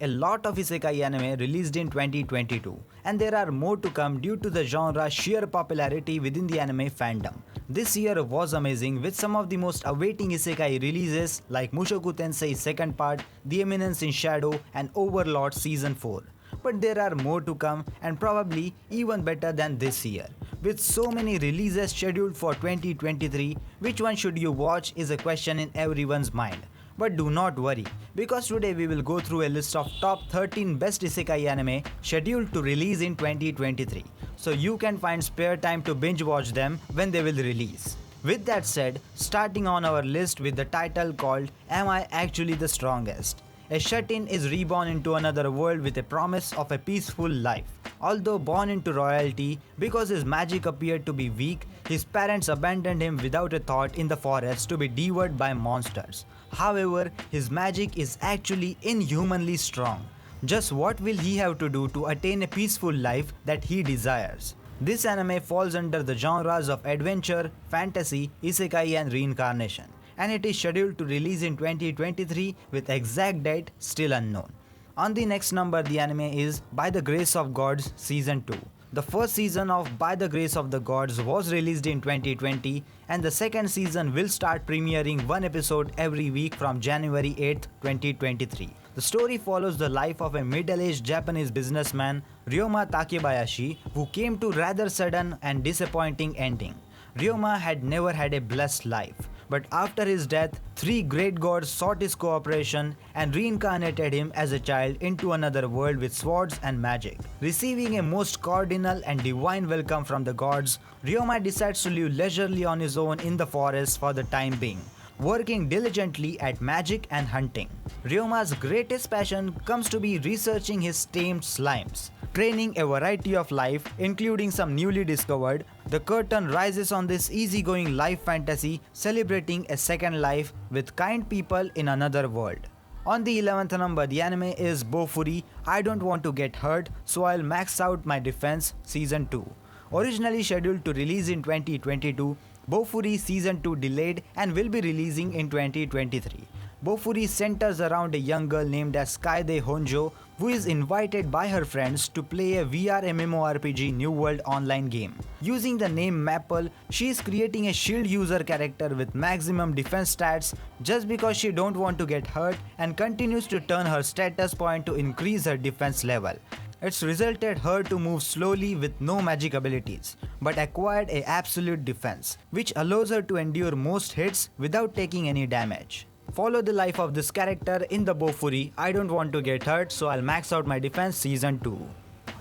a lot of isekai anime released in 2022, and there are more to come due to the genre's sheer popularity within the anime fandom. This year was amazing with some of the most awaiting isekai releases like Mushoku Tensei second part, The Eminence in Shadow and Overlord season 4. But there are more to come and probably even better than this year. With so many releases scheduled for 2023, which one should you watch is a question in everyone's mind. But do not worry, because today we will go through a list of top 13 best isekai anime scheduled to release in 2023, so you can find spare time to binge watch them when they will release. With that said, starting on our list with the title called Am I Actually the Strongest? A shut-in is reborn into another world with a promise of a peaceful life. Although born into royalty, because his magic appeared to be weak, his parents abandoned him without a thought in the forest to be devoured by monsters. However, his magic is actually inhumanly strong. Just what will he have to do to attain a peaceful life that he desires? This anime falls under the genres of adventure, fantasy, isekai and reincarnation, and it is scheduled to release in 2023 with exact date still unknown. On the next number, the anime is By the Grace of Gods Season 2. The first season of By the Grace of the Gods was released in 2020, and the second season will start premiering one episode every week from January 8, 2023. The story follows the life of a middle-aged Japanese businessman, Ryoma Takebayashi, who came to rather sudden and disappointing ending. Ryoma had never had a blessed life, but after his death, three great gods sought his cooperation and reincarnated him as a child into another world with swords and magic. Receiving a most cordial and divine welcome from the gods, Ryoma decides to live leisurely on his own in the forest for the time being, working diligently at magic and hunting. Ryoma's greatest passion comes to be researching his tamed slimes. Training a variety of life, including some newly discovered, the curtain rises on this easygoing life fantasy celebrating a second life with kind people in another world. On the 11th number, the anime is Bofuri, I Don't Want to Get Hurt, So I'll Max Out My Defense Season 2. Originally scheduled to release in 2022, Bofuri Season 2 delayed and will be releasing in 2023. Bofuri centers around a young girl named as Kaede Honjo, who is invited by her friends to play a VR MMORPG New World online game. Using the name Maple, she is creating a shield user character with maximum defense stats just because she don't want to get hurt and continues to turn her status point to increase her defense level. It's resulted her to move slowly with no magic abilities, but acquired a absolute defense, which allows her to endure most hits without taking any damage. Follow the life of this character in the Bofuri, I Don't Want to Get Hurt, So I'll Max Out My Defense Season 2.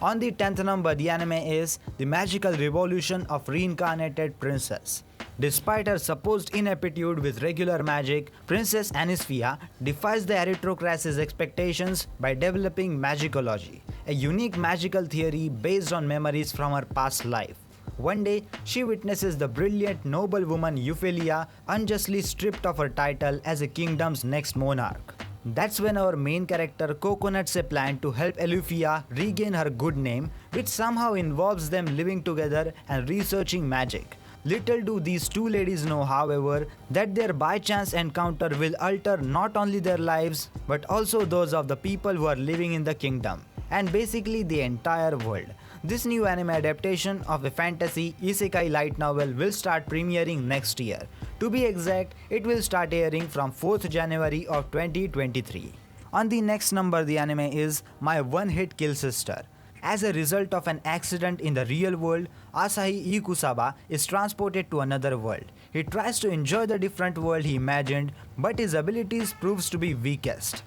On the 10th number, the anime is The Magical Revolution of Reincarnated Princess. Despite her supposed ineptitude with regular magic, Princess Anisfia defies the aristocracy's expectations by developing magicology, a unique magical theory based on memories from her past life. One day, she witnesses the brilliant noblewoman Euphelia unjustly stripped of her title as a kingdom's next monarch. That's when our main character coconuts a plan to help Elufia regain her good name, which somehow involves them living together and researching magic. Little do these two ladies know, however, that their by-chance encounter will alter not only their lives, but also those of the people who are living in the kingdom, and basically the entire world. This new anime adaptation of a fantasy isekai light novel will start premiering next year. To be exact, it will start airing from 4th January of 2023. On the next number, the anime is My One Hit Kill Sister. As a result of an accident in the real world, Asahi Ikusaba is transported to another world. He tries to enjoy the different world he imagined, but his abilities proves to be weakest.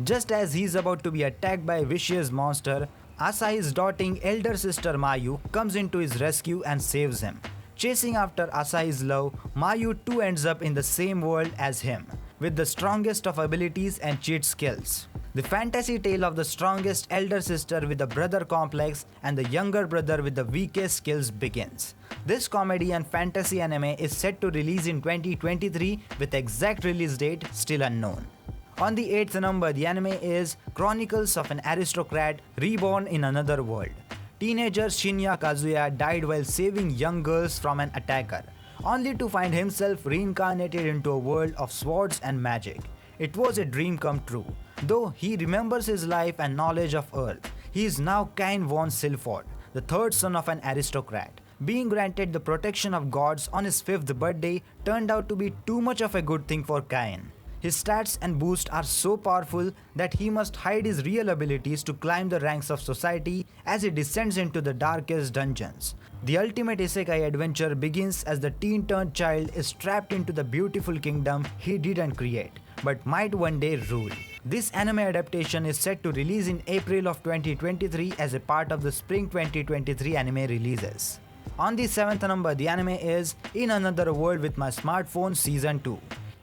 Just as he is about to be attacked by a vicious monster, Asahi's doting elder sister Mayu comes into his rescue and saves him. Chasing after Asahi's love, Mayu too ends up in the same world as him, with the strongest of abilities and cheat skills. The fantasy tale of the strongest elder sister with a brother complex and the younger brother with the weakest skills begins. This comedy and fantasy anime is set to release in 2023 with exact release date still unknown. On the 8th number, the anime is Chronicles of an Aristocrat Reborn in Another World. Teenager Shinya Kazuya died while saving young girls from an attacker, only to find himself reincarnated into a world of swords and magic. It was a dream come true. Though he remembers his life and knowledge of Earth, he is now Cain von Silford, the third son of an aristocrat. Being granted the protection of gods on his 5th birthday turned out to be too much of a good thing for Cain. His stats and boost are so powerful that he must hide his real abilities to climb the ranks of society as he descends into the darkest dungeons. The ultimate isekai adventure begins as the teen-turned child is trapped into the beautiful kingdom he didn't create, but might one day rule. This anime adaptation is set to release in April of 2023 as a part of the Spring 2023 anime releases. On the 7th number, the anime is In Another World with My Smartphone Season 2.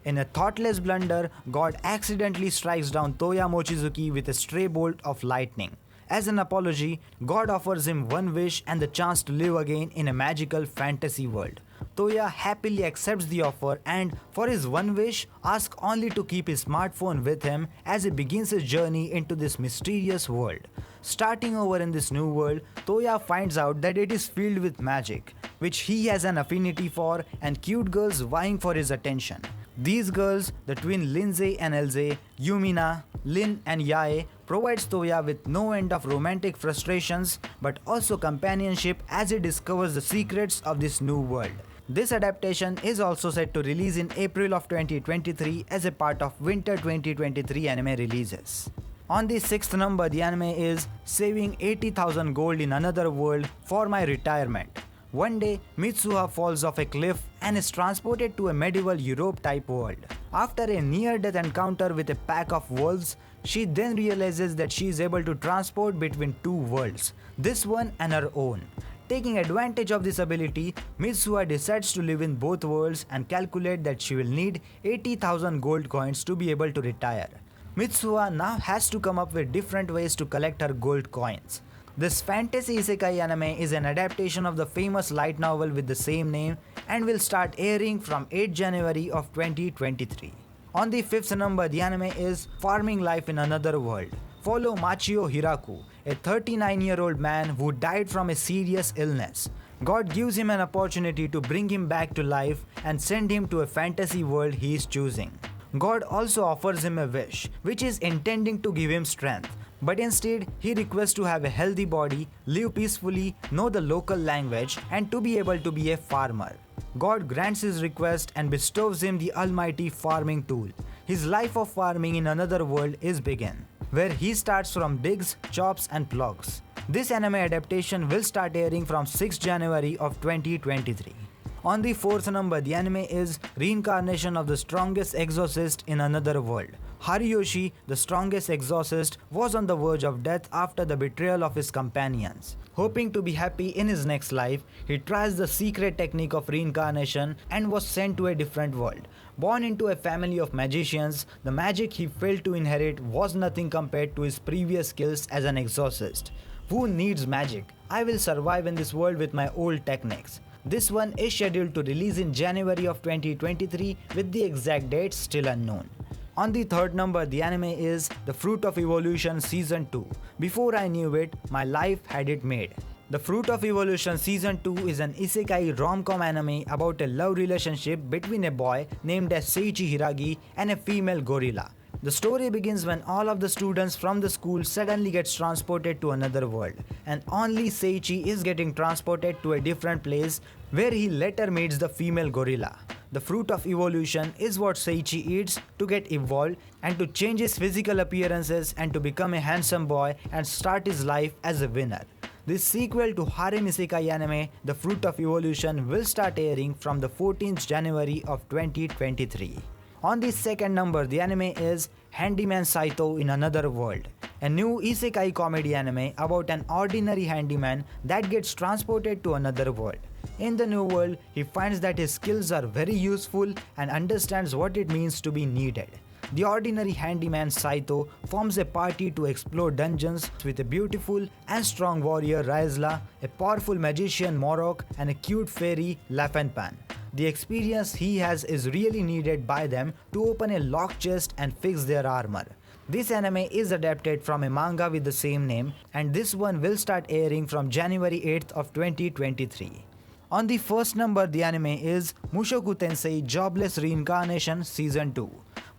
In a thoughtless blunder, God accidentally strikes down Toya Mochizuki with a stray bolt of lightning. As an apology, God offers him one wish and the chance to live again in a magical fantasy world. Toya happily accepts the offer and, for his one wish, asks only to keep his smartphone with him as he begins his journey into this mysterious world. Starting over in this new world, Toya finds out that it is filled with magic, which he has an affinity for, and cute girls vying for his attention. These girls, the twin Lindsay and Elze, Yumina, Lin and Yae, provides Toya with no end of romantic frustrations but also companionship as he discovers the secrets of this new world. This adaptation is also set to release in April of 2023 as a part of Winter 2023 anime releases. On the 6th number, the anime is Saving 80,000 Gold in Another World for My Retirement. One day, Mitsuha falls off a cliff and is transported to a medieval Europe type world. After a near-death encounter with a pack of wolves, she then realizes that she is able to transport between two worlds, this one and her own. Taking advantage of this ability, Mitsuha decides to live in both worlds and calculate that she will need 80,000 gold coins to be able to retire. Mitsuha now has to come up with different ways to collect her gold coins. This fantasy isekai anime is an adaptation of the famous light novel with the same name and will start airing from 8 January of 2023. On the 5th number, the anime is Farming Life in Another World. Follow Machio Hiraku, a 39-year-old man who died from a serious illness. God gives him an opportunity to bring him back to life and send him to a fantasy world he is choosing. God also offers him a wish, which is intending to give him strength. But instead, he requests to have a healthy body, live peacefully, know the local language, and to be able to be a farmer. God grants his request and bestows him the almighty farming tool. His life of farming in another world is begun, where he starts from digs, chops, and plows. This anime adaptation will start airing from 6 January of 2023. On the 4th number, the anime is Reincarnation of the Strongest Exorcist in Another World. Hariyoshi, the strongest exorcist, was on the verge of death after the betrayal of his companions. Hoping to be happy in his next life, he tries the secret technique of reincarnation and was sent to a different world. Born into a family of magicians, the magic he failed to inherit was nothing compared to his previous skills as an exorcist. Who needs magic? I will survive in this world with my old techniques. This one is scheduled to release in January of 2023 with the exact date still unknown. On the 3rd number, the anime is The Fruit of Evolution Season 2. Before I knew it, my life had it made. The Fruit of Evolution Season 2 is an isekai rom-com anime about a love relationship between a boy named as Seiichi Hiragi and a female gorilla. The story begins when all of the students from the school suddenly gets transported to another world, and only Seiichi is getting transported to a different place where he later meets the female gorilla. The fruit of evolution is what Seiichi eats to get evolved and to change his physical appearances and to become a handsome boy and start his life as a winner. This sequel to harem isekai anime, The Fruit of Evolution, will start airing from the 14th January of 2023. On the 2nd number, the anime is Handyman Saito in Another World, a new isekai comedy anime about an ordinary handyman that gets transported to another world. In the new world, he finds that his skills are very useful and understands what it means to be needed. The ordinary handyman Saito forms a party to explore dungeons with a beautiful and strong warrior Raizla, a powerful magician Morok, and a cute fairy Lafenpan. The experience he has is really needed by them to open a locked chest and fix their armor. This anime is adapted from a manga with the same name, and this one will start airing from January 8th of 2023. On the 1st number, the anime is Mushoku Tensei Jobless Reincarnation Season 2.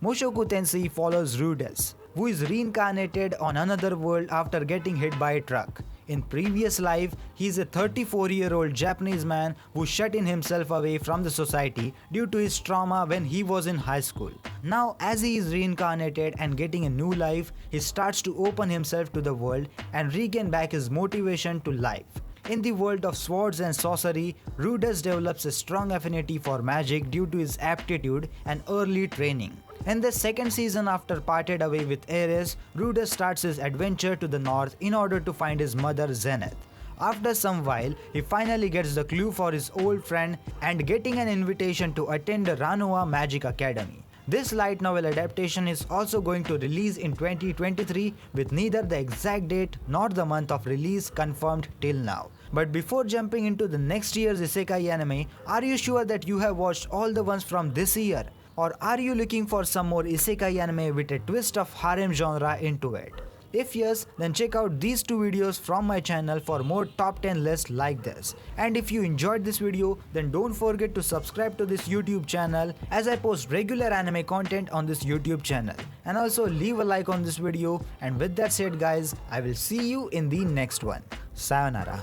Mushoku Tensei follows Rudess, who is reincarnated on another world after getting hit by a truck. In previous life, he is a 34-year-old Japanese man who shut in himself away from the society due to his trauma when he was in high school. Now, as he is reincarnated and getting a new life, he starts to open himself to the world and regain back his motivation to life. In the world of swords and sorcery, Rudess develops a strong affinity for magic due to his aptitude and early training. In the second season, after parted away with Ares, Rudess starts his adventure to the north in order to find his mother Zenith. After some while, he finally gets the clue for his old friend and getting an invitation to attend the Ranoa Magic Academy. This light novel adaptation is also going to release in 2023 with neither the exact date nor the month of release confirmed till now. But before jumping into the next year's Isekai anime, are you sure that you have watched all the ones from this year? Or are you looking for some more Isekai anime with a twist of harem genre into it? If yes, then check out these two videos from my channel for more top 10 lists like this. And if you enjoyed this video, then don't forget to subscribe to this YouTube channel as I post regular anime content on this YouTube channel. And also leave a like on this video, and with that said guys, I will see you in the next one. Sayonara.